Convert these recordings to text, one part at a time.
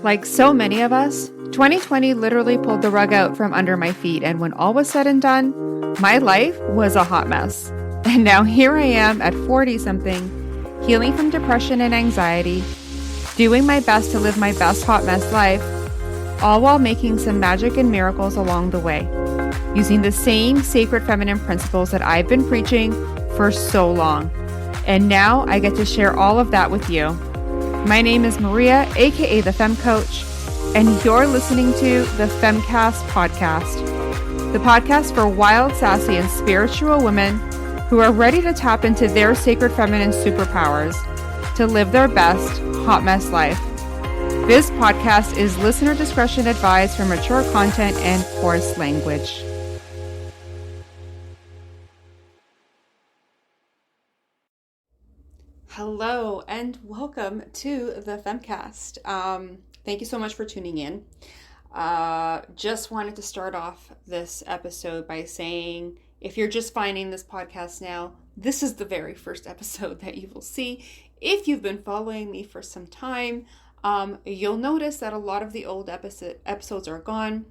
Like so many of us, 2020 literally pulled the rug out from under my feet, and when all was said and done, my life was a hot mess. And now here I am at 40-something, healing from depression and anxiety, doing my best to live my best hot mess life, all while making some magic and miracles along the way, using the same sacred feminine principles that I've been preaching for so long. And now I get to share all of that with you. My name is Maria, aka the Femme Coach, and you're listening to the Femcast podcast, the podcast for wild, sassy, and spiritual women who are ready to tap into their sacred feminine superpowers to live their best hot mess life. This podcast is listener discretion advised for mature content and coarse language. Hello and welcome to the Femcast. Thank you so much for tuning in. Just wanted to start off this episode by saying, if you're just finding this podcast now, this is the very first episode that you will see. If you've been following me for some time, you'll notice that a lot of the old episodes are gone.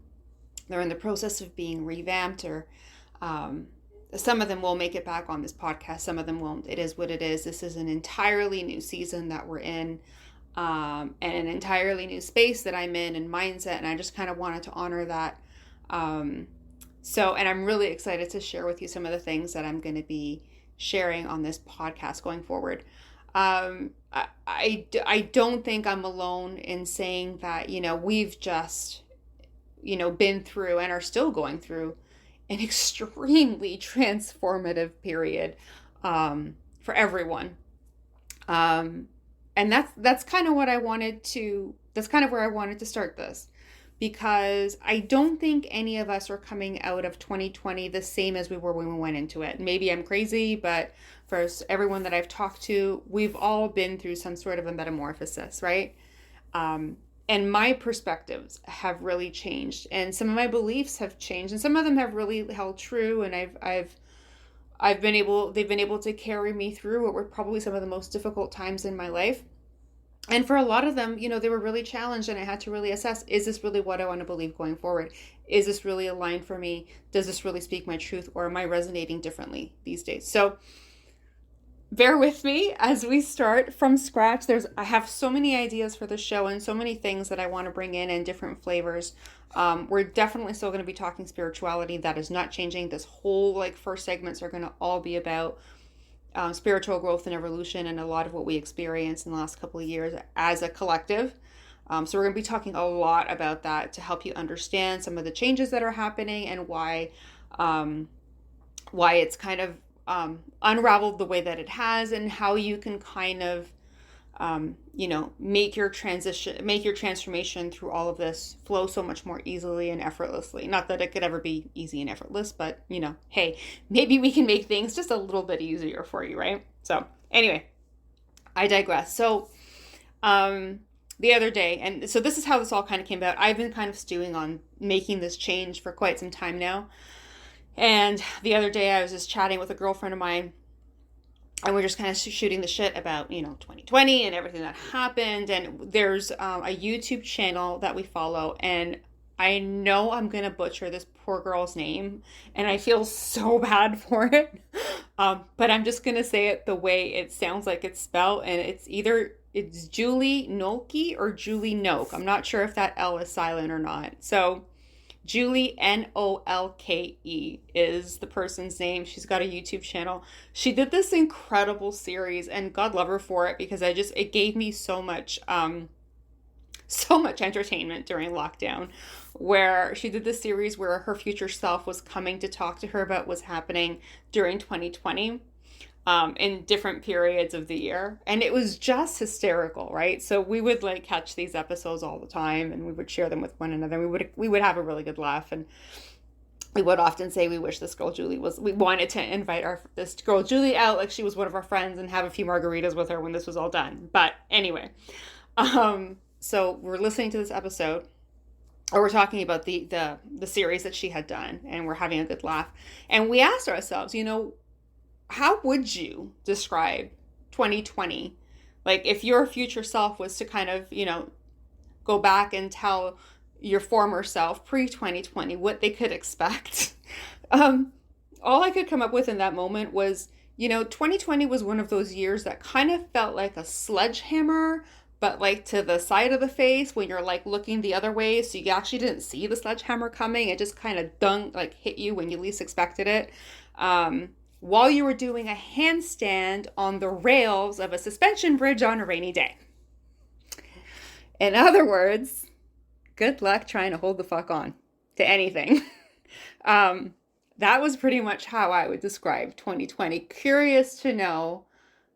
They're in the process of being revamped, or some of them will make it back on this podcast. Some of them won't. It is what it is. This is an entirely new season that we're in, and an entirely new space that I'm in and mindset. And I just kind of wanted to honor that. And I'm really excited to share with you some of the things that I'm going to be sharing on this podcast going forward. I don't think I'm alone in saying that, we've just, been through and are still going through an extremely transformative period for everyone. And that's kind of what I wanted to, that's kind of where I wanted to start this, because I don't think any of us are coming out of 2020 the same as we were when we went into it. Maybe I'm crazy, but for everyone that I've talked to, we've all been through some sort of a metamorphosis, right? And my perspectives have really changed, and some of my beliefs have changed, and some of them have really held true. And they've been able to carry me through what were probably some of the most difficult times in my life. And for a lot of them, they were really challenged, and I had to really assess, is this really what I want to believe going forward? Is this really aligned for me? Does this really speak my truth, or am I resonating differently these days? So bear with me as we start from scratch. I have so many ideas for the show and so many things that I want to bring in different flavors. We're definitely still going to be talking spirituality. That is not changing. This whole first segments are going to all be about spiritual growth and evolution, and a lot of what we experienced in the last couple of years as a collective. So we're going to be talking a lot about that to help you understand some of the changes that are happening and why it's kind of unraveled the way that it has, and how you can kind of, make your transformation through all of this flow so much more easily and effortlessly. Not that it could ever be easy and effortless, but hey, maybe we can make things just a little bit easier for you, right? So anyway, I digress. So, the other day, and so this is how this all kind of came about. I've been kind of stewing on making this change for quite some time now. And the other day I was just chatting with a girlfriend of mine, and we're just kind of shooting the shit about, 2020 and everything that happened. And there's a YouTube channel that we follow, and I know I'm going to butcher this poor girl's name, and I feel so bad for it. But I'm just going to say it the way it sounds like it's spelled, and it's Julie Nolke or Julie Noke. I'm not sure if that L is silent or not. So Julie Nolke is the person's name. She's got a YouTube channel. She did this incredible series, and God love her for it, because it gave me so much entertainment during lockdown, where she did this series where her future self was coming to talk to her about what's happening during 2020. In different periods of the year. And it was just hysterical, right? So we would catch these episodes all the time, and we would share them with one another. We would have a really good laugh, and we would often say we wanted to invite this girl Julie out like she was one of our friends, and have a few margaritas with her when this was all done. But anyway, so we're listening to this episode, or we're talking about the series that she had done, and we're having a good laugh. And we asked ourselves, how would you describe 2020? Like, if your future self was to kind of, go back and tell your former self, pre 2020, what they could expect. Um, all I could come up with in that moment was, 2020 was one of those years that kind of felt like a sledgehammer, but like to the side of the face when you're like looking the other way. So you actually didn't see the sledgehammer coming. It just kind of like hit you when you least expected it. While you were doing a handstand on the rails of a suspension bridge on a rainy day. In other words, good luck trying to hold the fuck on to anything. That was pretty much how I would describe 2020. Curious to know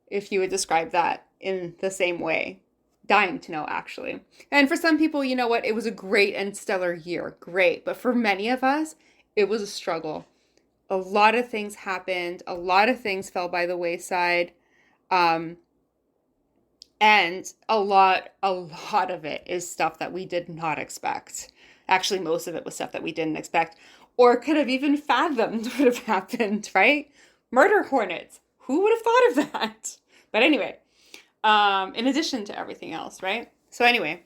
if you would describe that in the same way. Dying to know, actually. And for some people, you know what? It was a great and stellar year. Great. But for many of us, it was a struggle. A lot of things happened. A lot of things fell by the wayside. And a lot of it is stuff that we did not expect. Actually, most of it was stuff that we didn't expect or could have even fathomed would have happened, right? Murder hornets. Who would have thought of that? But anyway, in addition to everything else, right? So anyway,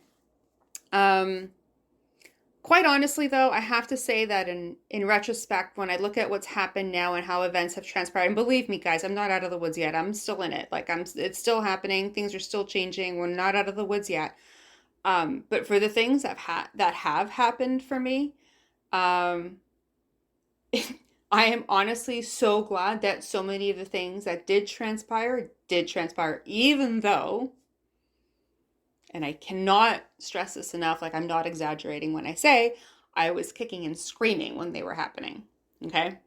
quite honestly, though, I have to say that in retrospect, when I look at what's happened now and how events have transpired, and believe me, guys, I'm not out of the woods yet. I'm still in it. Like it's still happening. Things are still changing. We're not out of the woods yet. But for the things that have happened for me, I am honestly so glad that so many of the things that did transpire, even though, and I cannot stress this enough, like I'm not exaggerating when I say I was kicking and screaming when they were happening, okay?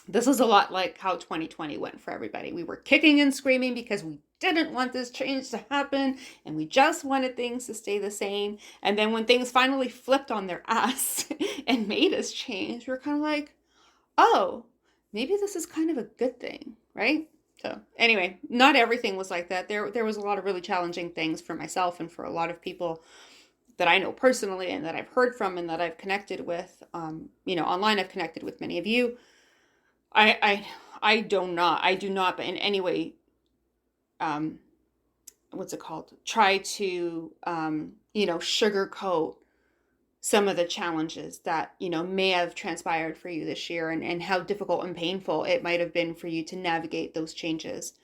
This is a lot like how 2020 went for everybody. We were kicking and screaming because we didn't want this change to happen and we just wanted things to stay the same. And then when things finally flipped on their ass and made us change, we were kind of like, oh, maybe this is kind of a good thing, right? So anyway, not everything was like that. There was a lot of really challenging things for myself and for a lot of people that I know personally and that I've heard from and that I've connected with. Online I've connected with many of you. I do not, but in any way, what's it called? Try to, sugarcoat some of the challenges that, may have transpired for you this year and how difficult and painful it might have been for you to navigate those changes.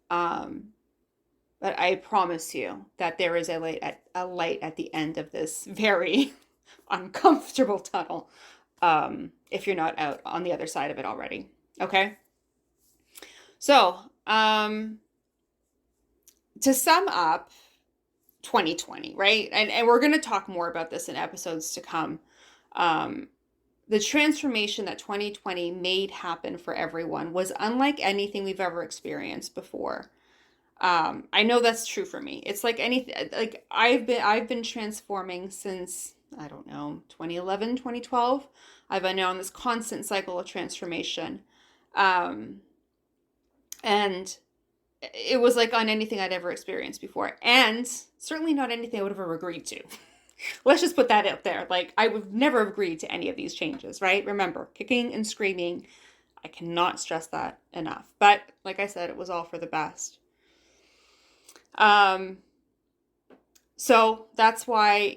But I promise you that there is a light at the end of this very uncomfortable tunnel, if you're not out on the other side of it already. Okay. So, to sum up 2020, right? And we're going to talk more about this in episodes to come. The transformation that 2020 made happen for everyone was unlike anything we've ever experienced before. I know that's true for me. It's like anything, like I've been transforming since, I don't know, 2011, 2012. I've been on this constant cycle of transformation. And it was like on anything I'd ever experienced before. And certainly not anything I would have ever agreed to. Let's just put that out there. Like, I would never have agreed to any of these changes, right? Remember, kicking and screaming. I cannot stress that enough. But like I said, it was all for the best. So that's why,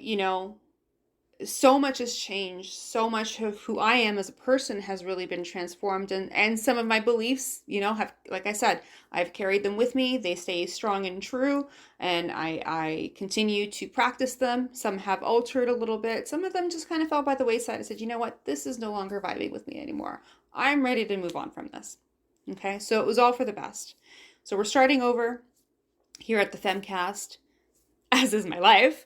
so much has changed. So much of who I am as a person has really been transformed. And some of my beliefs, have, like I said, I've carried them with me. They stay strong and true. And I continue to practice them. Some have altered a little bit. Some of them just kind of fell by the wayside. I said, you know what? This is no longer vibing with me anymore. I'm ready to move on from this. Okay. So it was all for the best. So we're starting over here at the Femcast, as is my life.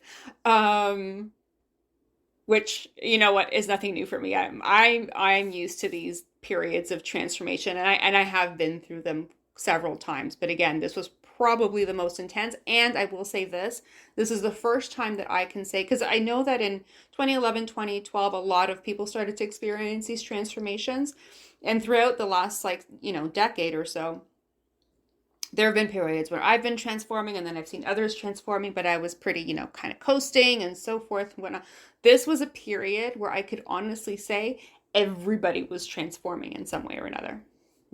Which, you know what, is nothing new for me. I'm used to these periods of transformation, and I have been through them several times. But again, this was probably the most intense. And I will say this is the first time that I can say, because I know that in 2011, 2012, a lot of people started to experience these transformations. And throughout the last, decade or so, there have been periods where I've been transforming and then I've seen others transforming, but I was pretty, kind of coasting and so forth and whatnot. This was a period where I could honestly say everybody was transforming in some way or another.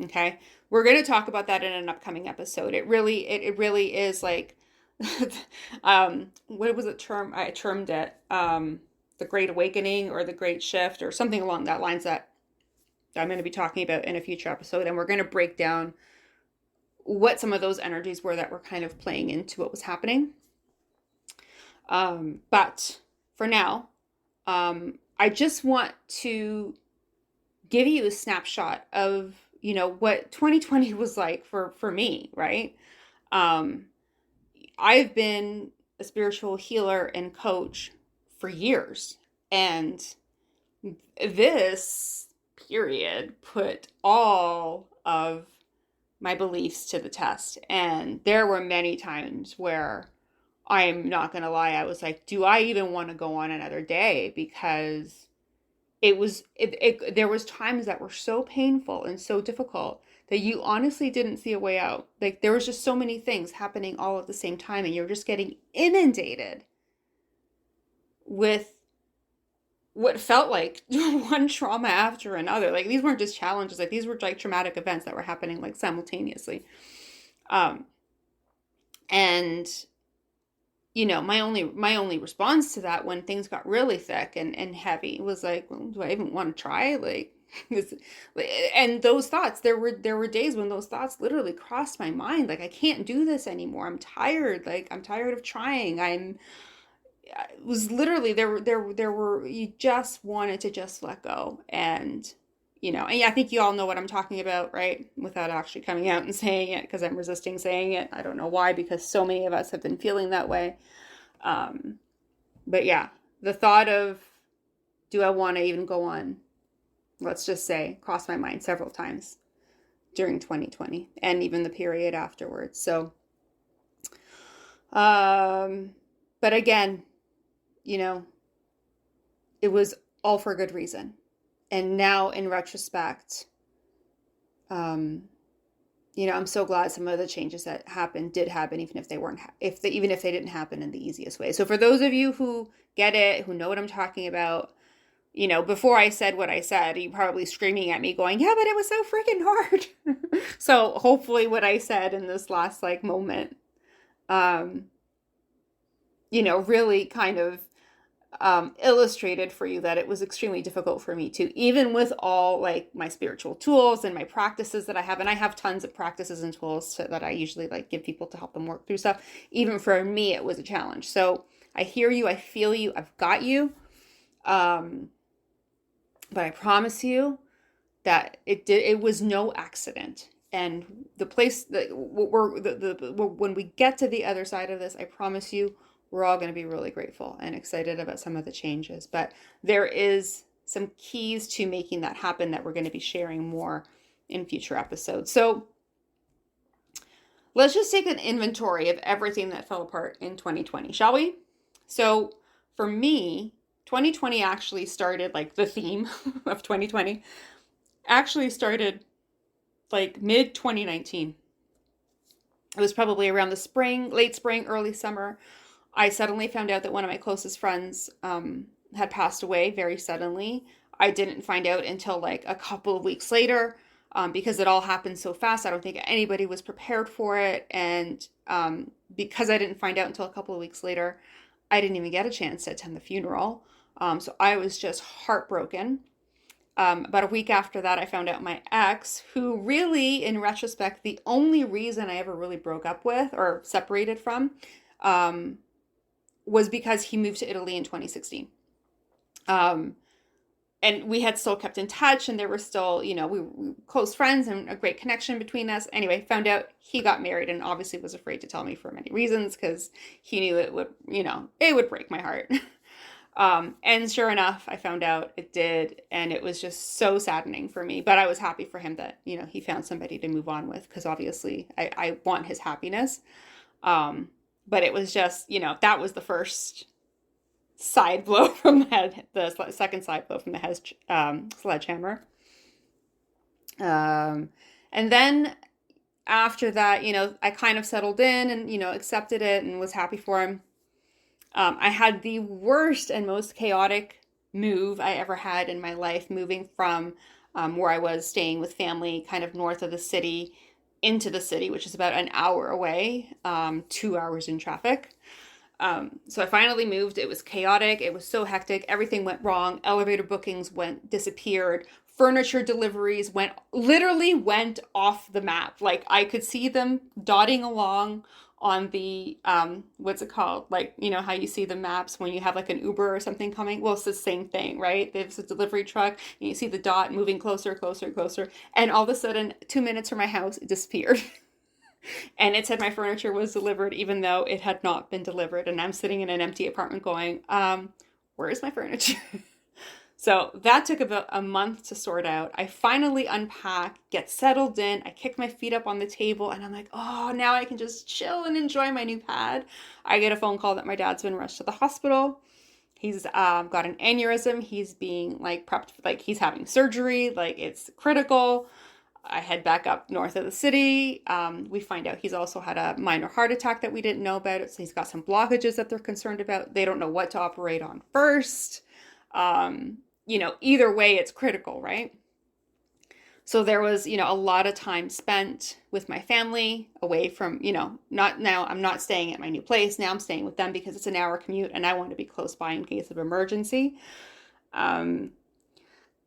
Okay. We're going to talk about that in an upcoming episode. It really is like what was it term? I termed it the Great Awakening or the Great Shift or something along that lines that I'm going to be talking about in a future episode. And we're going to break down what some of those energies were that were kind of playing into what was happening. But for now, I just want to give you a snapshot of, what 2020 was like for me, right? I've been a spiritual healer and coach for years. And this period put all of my beliefs to the test. And there were many times where I'm not going to lie, I was like, do I even want to go on another day? Because there was times that were so painful and so difficult that you honestly didn't see a way out. Like there was just so many things happening all at the same time, and you're just getting inundated with what felt like one trauma after another. Like these weren't just challenges, like these were like traumatic events that were happening like simultaneously. And my only response to that when things got really thick and heavy was like, well, do I even want to try? Like this, and those thoughts, there were days when those thoughts literally crossed my mind. Like, I can't do this anymore. I'm tired. Like, I'm tired of trying. It was literally, there were, you just wanted to just let go. And I think you all know what I'm talking about, right? Without actually coming out and saying it, because I'm resisting saying it. I don't know why, because so many of us have been feeling that way. But yeah, the thought of, do I want to even go on? Let's just say, crossed my mind several times during 2020 and even the period afterwards. So, but again, it was all for good reason. And now in retrospect, I'm so glad some of the changes that happened did happen, even if they weren't, even if they didn't happen in the easiest way. So for those of you who get it, who know what I'm talking about, before I said what I said, you probably screaming at me going, yeah, but it was so freaking hard. So hopefully what I said in this last moment, really kind of illustrated for you that it was extremely difficult for me too, even with all like my spiritual tools and my practices that I have. And I have tons of practices and tools that I usually give people to help them work through stuff. Even for me, it was a challenge. So I hear you. I feel you. I've got you. But I promise you that it was no accident. And the place that when we get to the other side of this, I promise you, we're all going to be really grateful and excited about some of the changes. But there is some keys to making that happen that we're going to be sharing more in future episodes. So let's just take an inventory of everything that fell apart in 2020, shall we? So for me, 2020 actually started, the theme of 2020 actually started mid 2019. It was probably around the spring, late spring, early summer. I suddenly found out that one of my closest friends had passed away very suddenly. I didn't find out until a couple of weeks later because it all happened so fast. I don't think anybody was prepared for it. And because I didn't find out until a couple of weeks later, I didn't even get a chance to attend the funeral. So I was just heartbroken. About a week after that, I found out my ex, who really, in retrospect, the only reason I ever really broke up with or separated from was because he moved to Italy in 2016. And we had still kept in touch, and there were still, we were close friends and a great connection between us. Anyway, found out he got married and obviously was afraid to tell me for many reasons because he knew it would, it would break my heart. And sure enough, I found out it did, and it was just so saddening for me. But I was happy for him that, he found somebody to move on with, because obviously I want his happiness. But it was just, that was the first side blow from the head, the second side blow from the head sledgehammer. And then after that, I kind of settled in and, accepted it and was happy for him. I had the worst and most chaotic move I ever had in my life, moving from where I was staying with family kind of north of the city into the city, which is about an hour away, 2 hours in traffic. So I finally moved. It was chaotic. It was so hectic. Everything went wrong. Elevator bookings disappeared. Furniture deliveries literally went off the map. Like I could see them dotting along on the, what's it called? Like, you know, how you see the maps when you have like an Uber or something coming? Well, it's the same thing, right? There's a delivery truck and you see the dot moving closer, closer, closer. And all of a sudden, 2 minutes from my house, it disappeared. And it said my furniture was delivered even though it had not been delivered. And I'm sitting in an empty apartment going, where is my furniture? So that took about a month to sort out. I finally unpack, get settled in. I kick my feet up on the table and I'm like, oh, now I can just chill and enjoy my new pad. I get a phone call that my dad's been rushed to the hospital. He's got an aneurysm. He's being like prepped, like he's having surgery, like it's critical. I head back up north of the city. We find out he's also had a minor heart attack that we didn't know about. So he's got some blockages that they're concerned about. They don't know what to operate on first. Either way, it's critical, right? So there was, a lot of time spent with my family away from, not now, I'm not staying at my new place. Now I'm staying with them because it's an hour commute and I want to be close by in case of emergency.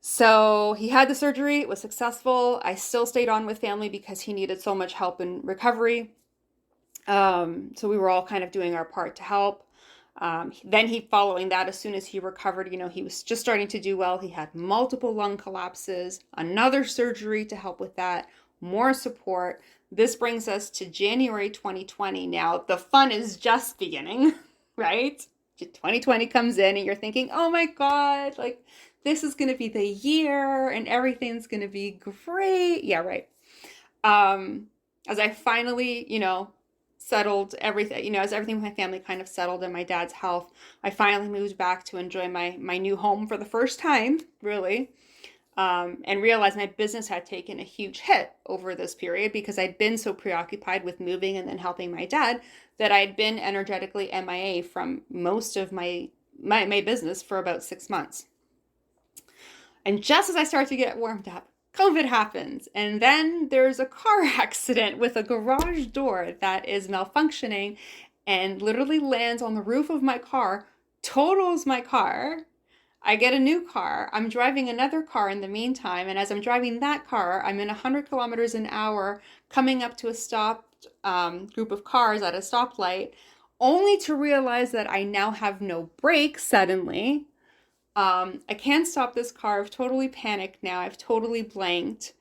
So he had the surgery. It was successful. I still stayed on with family because he needed so much help in recovery. So we were all kind of doing our part to help. Then following that, as soon as he recovered, he was just starting to do well. He had multiple lung collapses, another surgery to help with that, more support. This brings us to January 2020. Now, the fun is just beginning, right? 2020 comes in and you're thinking, oh my God, like this is going to be the year and everything's going to be great. Yeah, right. As I finally, settled everything, as everything with my family kind of settled and my dad's health, I finally moved back to enjoy my new home for the first time, really, and realized my business had taken a huge hit over this period because I'd been so preoccupied with moving and then helping my dad that I'd been energetically MIA from most of my business for about 6 months. And just as I start to get warmed up, COVID happens, and then there's a car accident with a garage door that is malfunctioning and literally lands on the roof of my car, totals my car. I get a new car. I'm driving another car in the meantime, and as I'm driving that car, I'm in 100 kilometers an hour coming up to a stopped group of cars at a stoplight, only to realize that I now have no brakes suddenly. I can't stop this car. I've totally panicked now. I've totally blanked.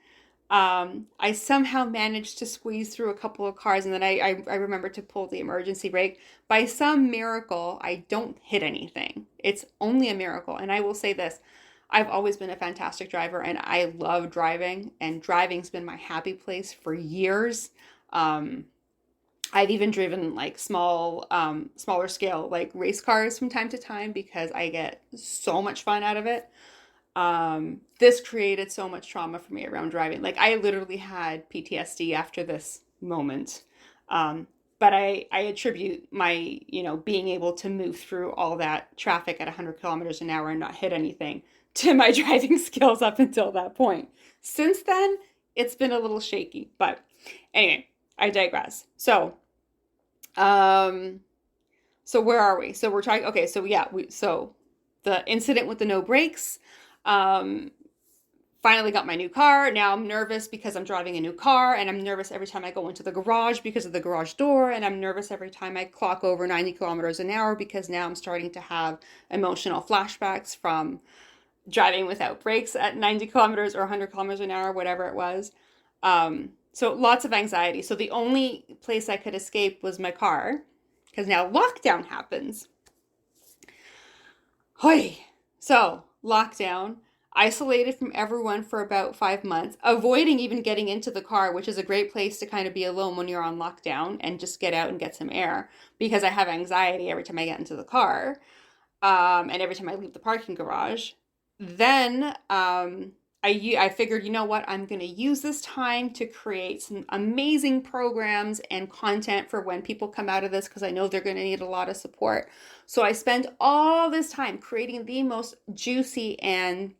I somehow managed to squeeze through a couple of cars, and then I remember to pull the emergency brake. By some miracle, I don't hit anything. It's only a miracle. And I will say this, I've always been a fantastic driver, and I love driving, and driving's been my happy place for years. I've even driven like smaller scale, like race cars from time to time because I get so much fun out of it. This created so much trauma for me around driving. Like I literally had PTSD after this moment. But I attribute my, being able to move through all that traffic at 100 kilometers an hour and not hit anything to my driving skills up until that point. Since then, it's been a little shaky, but anyway, I digress. So where are we? So we're trying, okay, so yeah, so the incident with the no brakes, finally got my new car. Now I'm nervous because I'm driving a new car, and I'm nervous every time I go into the garage because of the garage door, and I'm nervous every time I clock over 90 kilometers an hour because now I'm starting to have emotional flashbacks from driving without brakes at 90 kilometers or 100 kilometers an hour, whatever it was. So lots of anxiety. So the only place I could escape was my car because now lockdown happens. Hoi. So lockdown, isolated from everyone for about 5 months, avoiding even getting into the car, which is a great place to kind of be alone when you're on lockdown and just get out and get some air because I have anxiety every time I get into the car, and every time I leave the parking garage. Then I figured, you know what, I'm going to use this time to create some amazing programs and content for when people come out of this because I know they're going to need a lot of support. So I spent all this time creating the most juicy and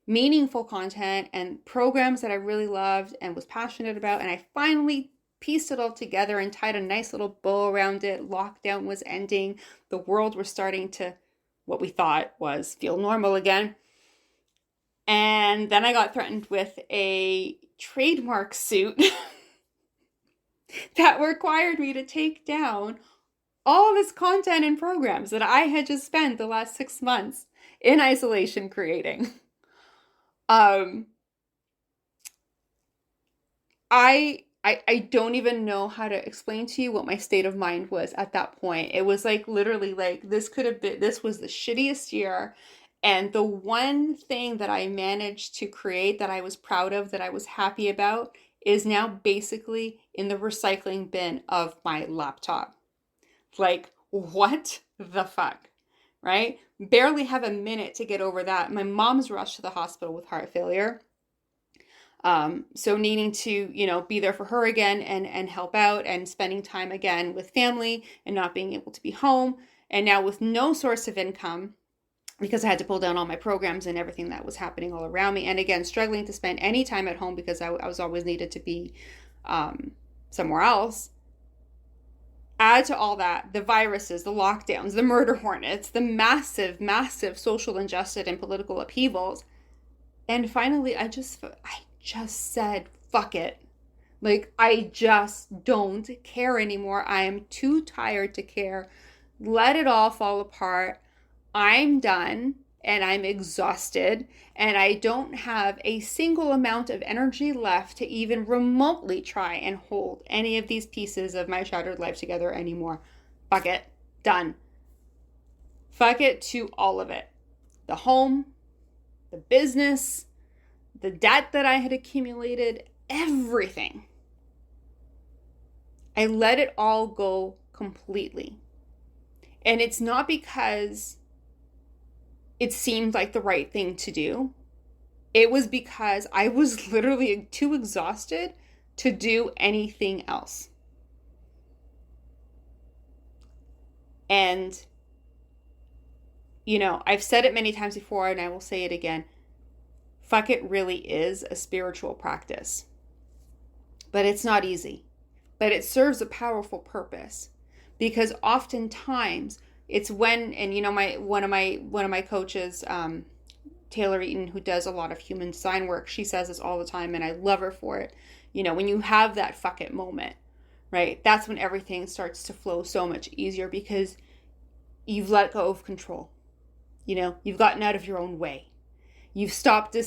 meaningful content and programs that I really loved and was passionate about. And I finally pieced it all together and tied a nice little bow around it. Lockdown was ending. The world was starting to, what we thought was, feel normal again. And then I got threatened with a trademark suit that required me to take down all this content and programs that I had just spent the last 6 months in isolation creating. I don't even know how to explain to you what my state of mind was at that point. It was like literally like this was the shittiest year. And the one thing that I managed to create that I was proud of, that I was happy about, is now basically in the recycling bin of my laptop. Like, what the fuck? Right? Barely have a minute to get over that. My mom's rushed to the hospital with heart failure. So needing to, be there for her again and help out, and spending time again with family and not being able to be home. And now with no source of income, because I had to pull down all my programs and everything that was happening all around me. And again, struggling to spend any time at home because I was always needed to be somewhere else. Add to all that the viruses, the lockdowns, the murder hornets, the massive, massive social injustice and political upheavals. And finally, I just said, fuck it. Like, I just don't care anymore. I am too tired to care. Let it all fall apart. I'm done and I'm exhausted, and I don't have a single amount of energy left to even remotely try and hold any of these pieces of my shattered life together anymore. Fuck it. Done. Fuck it to all of it. The home, the business, the debt that I had accumulated, everything. I let it all go completely. And it's not because it seemed like the right thing to do. It was because I was literally too exhausted to do anything else. And, I've said it many times before, and I will say it again. Fuck it really is a spiritual practice. But it's not easy. But it serves a powerful purpose. Because oftentimes it's when, and one of my coaches, Taylor Eaton, who does a lot of human design work, she says this all the time, and I love her for it. When you have that fuck it moment, right? That's when everything starts to flow so much easier, because you've let go of control. You've gotten out of your own way. You've stopped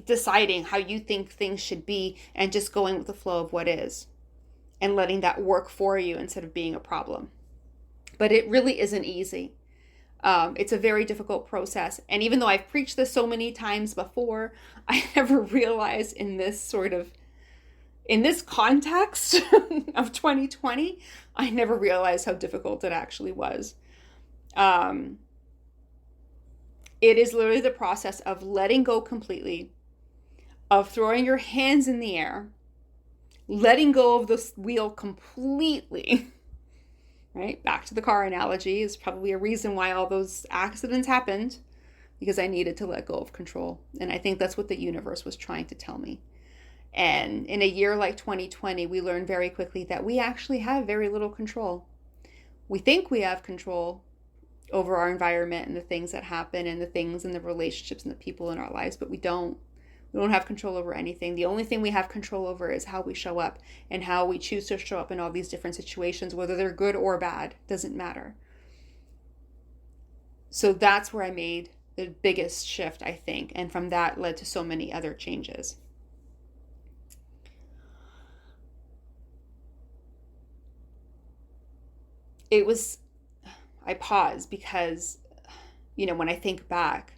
deciding how you think things should be and just going with the flow of what is, and letting that work for you instead of being a problem. But it really isn't easy. It's a very difficult process. And even though I've preached this so many times before, I never realized in this context of 2020, I never realized how difficult it actually was. It is literally the process of letting go completely, of throwing your hands in the air, letting go of the wheel completely. Right? Back to the car analogy, is probably a reason why all those accidents happened, because I needed to let go of control. And I think that's what the universe was trying to tell me. And in a year like 2020, we learned very quickly that we actually have very little control. We think we have control over our environment and the things that happen and the things and the relationships and the people in our lives, but we don't. We don't have control over anything. The only thing we have control over is how we show up, and how we choose to show up in all these different situations, whether they're good or bad, doesn't matter. So that's where I made the biggest shift, I think. And from that led to so many other changes. I pause because, when I think back,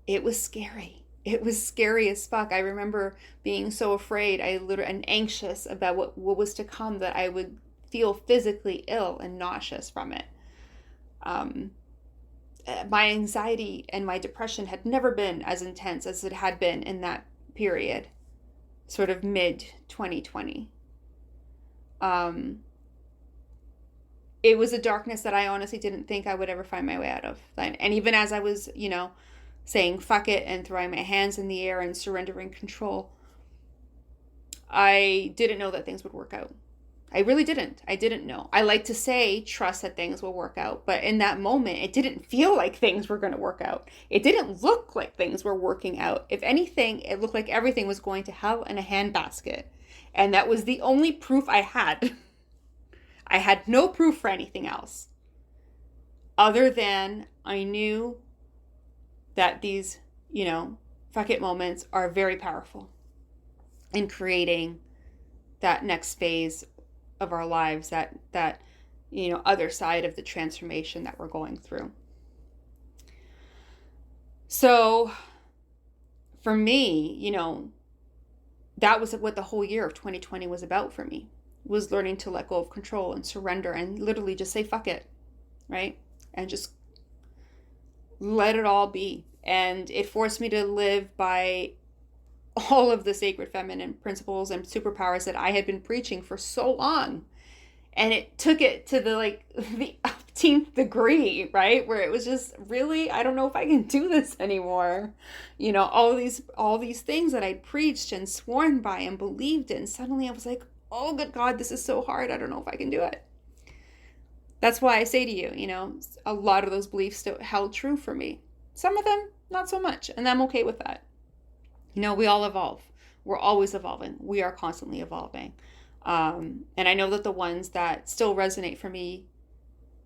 it was scary. It was scary as fuck. I remember being so afraid, and anxious about what was to come, that I would feel physically ill and nauseous from it. My anxiety and my depression had never been as intense as it had been in that period, sort of mid 2020. It was a darkness that I honestly didn't think I would ever find my way out of. And even as I was, saying fuck it and throwing my hands in the air and surrendering control, I didn't know that things would work out. I really didn't. I didn't know. I like to say trust that things will work out, but in that moment, it didn't feel like things were going to work out. It didn't look like things were working out. If anything, it looked like everything was going to hell in a handbasket. And that was the only proof I had. I had no proof for anything else. Other than I knew that these, fuck it moments are very powerful in creating that next phase of our lives, that other side of the transformation that we're going through. So for me, that was what the whole year of 2020 was about for me, was learning to let go of control and surrender and literally just say fuck it, right? And just let it all be. And it forced me to live by all of the sacred feminine principles and superpowers that I had been preaching for so long. And it took it to the 18th degree, right? Where it was just really, I don't know if I can do this anymore. All these things that I preached and sworn by and believed in, suddenly I was like, oh good God, this is so hard. I don't know if I can do it. That's why I say to you, a lot of those beliefs still held true for me. Some of them, not so much. And I'm okay with that. We all evolve. We're always evolving. We are constantly evolving. And I know that the ones that still resonate for me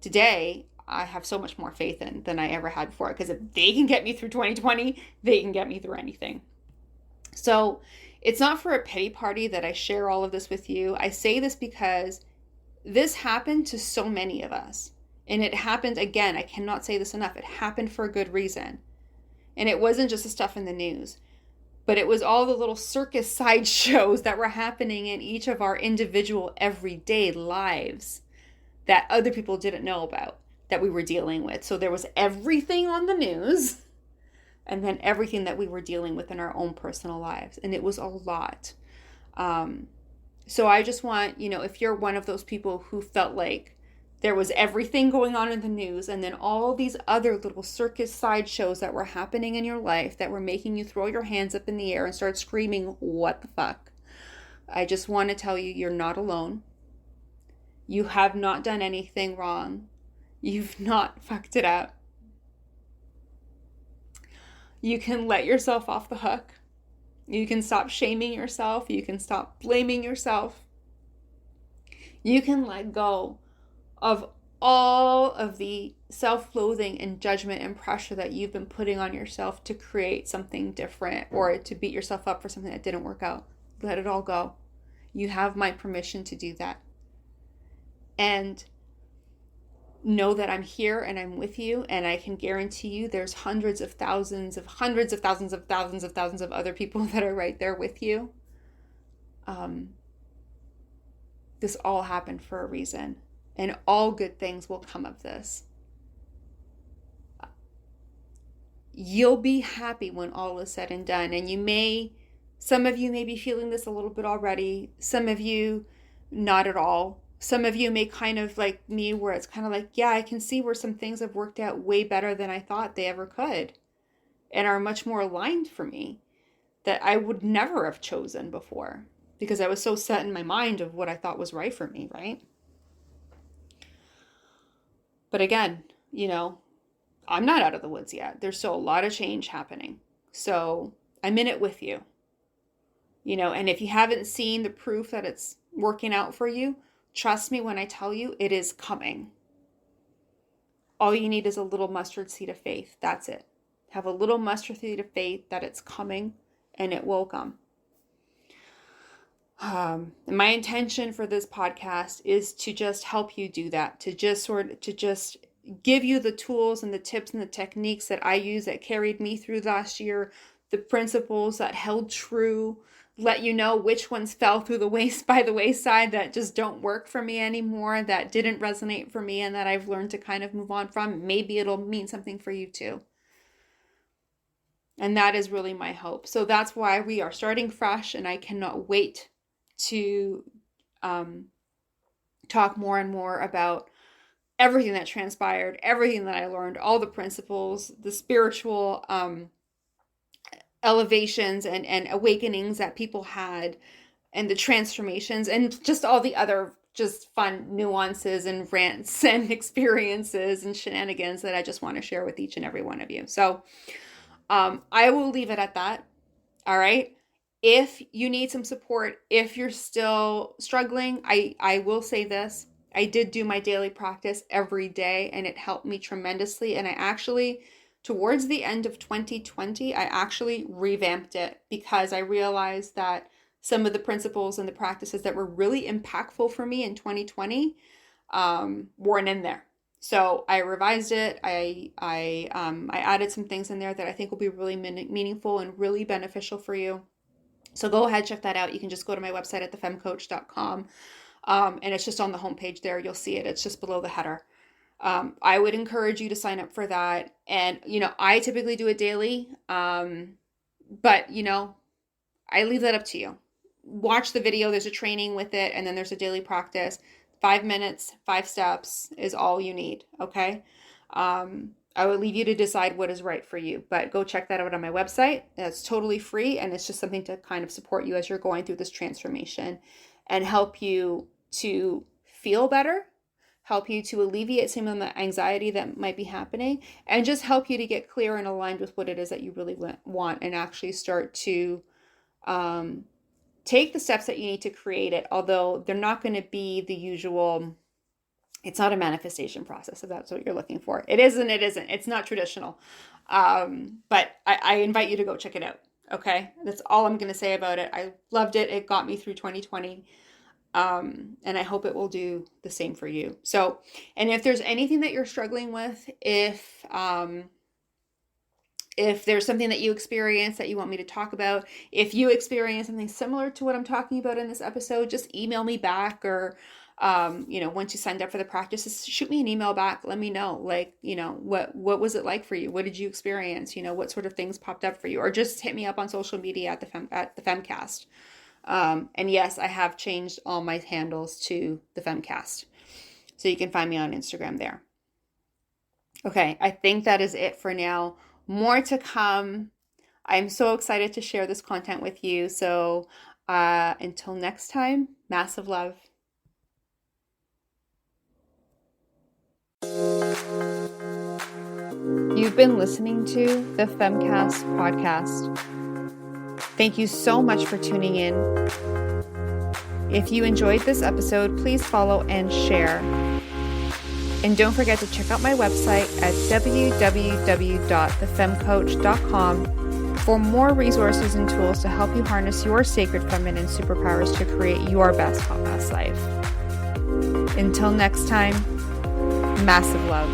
today, I have so much more faith in than I ever had before. Because if they can get me through 2020, they can get me through anything. So it's not for a pity party that I share all of this with you. I say this because this happened to so many of us. And it happened, again, I cannot say this enough, it happened for a good reason. And it wasn't just the stuff in the news, but it was all the little circus sideshows that were happening in each of our individual everyday lives that other people didn't know about, that we were dealing with. So there was everything on the news, and then everything that we were dealing with in our own personal lives. And it was a lot. So I just want, if you're one of those people who felt like there was everything going on in the news and then all these other little circus sideshows that were happening in your life that were making you throw your hands up in the air and start screaming, what the fuck? I just want to tell you, you're not alone. You have not done anything wrong. You've not fucked it up. You can let yourself off the hook. You can stop shaming yourself. You can stop blaming yourself. You can let go of all of the self-loathing and judgment and pressure that you've been putting on yourself to create something different or to beat yourself up for something that didn't work out. Let it all go. You have my permission to do that. And know that I'm here and I'm with you, and I can guarantee you there's hundreds of thousands of other people that are right there with you. This all happened for a reason. And all good things will come of this. You'll be happy when all is said and done. And some of you may be feeling this a little bit already. Some of you, not at all. Some of you may kind of like me, where it's kind of like, yeah, I can see where some things have worked out way better than I thought they ever could. And are much more aligned for me that I would never have chosen before. Because I was so set in my mind of what I thought was right for me, right? But again, I'm not out of the woods yet. There's still a lot of change happening. So I'm in it with you. And if you haven't seen the proof that it's working out for you, trust me when I tell you it is coming. All you need is a little mustard seed of faith. That's it. Have a little mustard seed of faith that it's coming, and it will come. My intention for this podcast is to just help you do that, to just give you the tools and the tips and the techniques that I use that carried me through last year, the principles that held true, let you know which ones fell through by the wayside that just don't work for me anymore, that didn't resonate for me, and that I've learned to kind of move on from. Maybe it'll mean something for you too. And that is really my hope. So that's why we are starting fresh, and I cannot wait to talk more and more about everything that transpired, everything that I learned, all the principles, the spiritual elevations and awakenings that people had, and the transformations, and just all the other just fun nuances and rants and experiences and shenanigans that I just want to share with each and every one of you. So I will leave it at that. All right. If you need some support, if you're still struggling, I will say this. I did do my daily practice every day, and it helped me tremendously. And I actually, towards the end of 2020, I actually revamped it because I realized that some of the principles and the practices that were really impactful for me in 2020 weren't in there. So I revised it. I added some things in there that I think will be really meaningful and really beneficial for you. So go ahead, check that out. You can just go to my website at thefemcoach.com. And it's just on the homepage there. You'll see it. It's just below the header. I would encourage you to sign up for that. And, I typically do it daily. But, I leave that up to you. Watch the video. There's a training with it. And then there's a daily practice. 5 minutes, 5 steps is all you need. Okay. I will leave you to decide what is right for you, but go check that out on my website. It's totally free. And it's just something to kind of support you as you're going through this transformation and help you to feel better, help you to alleviate some of the anxiety that might be happening, and just help you to get clear and aligned with what it is that you really want, and actually start to take the steps that you need to create it, although they're not going to be the usual. It's not a manifestation process, if that's what you're looking for. It isn't. It's not traditional. But I invite you to go check it out. Okay. That's all I'm going to say about it. I loved it. It got me through 2020. And I hope it will do the same for you. So, and if there's anything that you're struggling with, if there's something that you experience that you want me to talk about, if you experience something similar to what I'm talking about in this episode, just email me back, or once you signed up for the practices, shoot me an email back. Let me know, what was it like for you? What did you experience? What sort of things popped up for you? Or just hit me up on social media at the Femcast. And yes, I have changed all my handles to the Femcast, so you can find me on Instagram there. Okay, I think that is it for now. More to come. I'm so excited to share this content with you. So until next time, massive love. You've been listening to the Femcast podcast. Thank you so much for tuning in. If you enjoyed this episode, please follow and share. And don't forget to check out my website at www.thefemcoach.com for more resources and tools to help you harness your sacred feminine superpowers to create your best hot mess life. Until next time, massive love.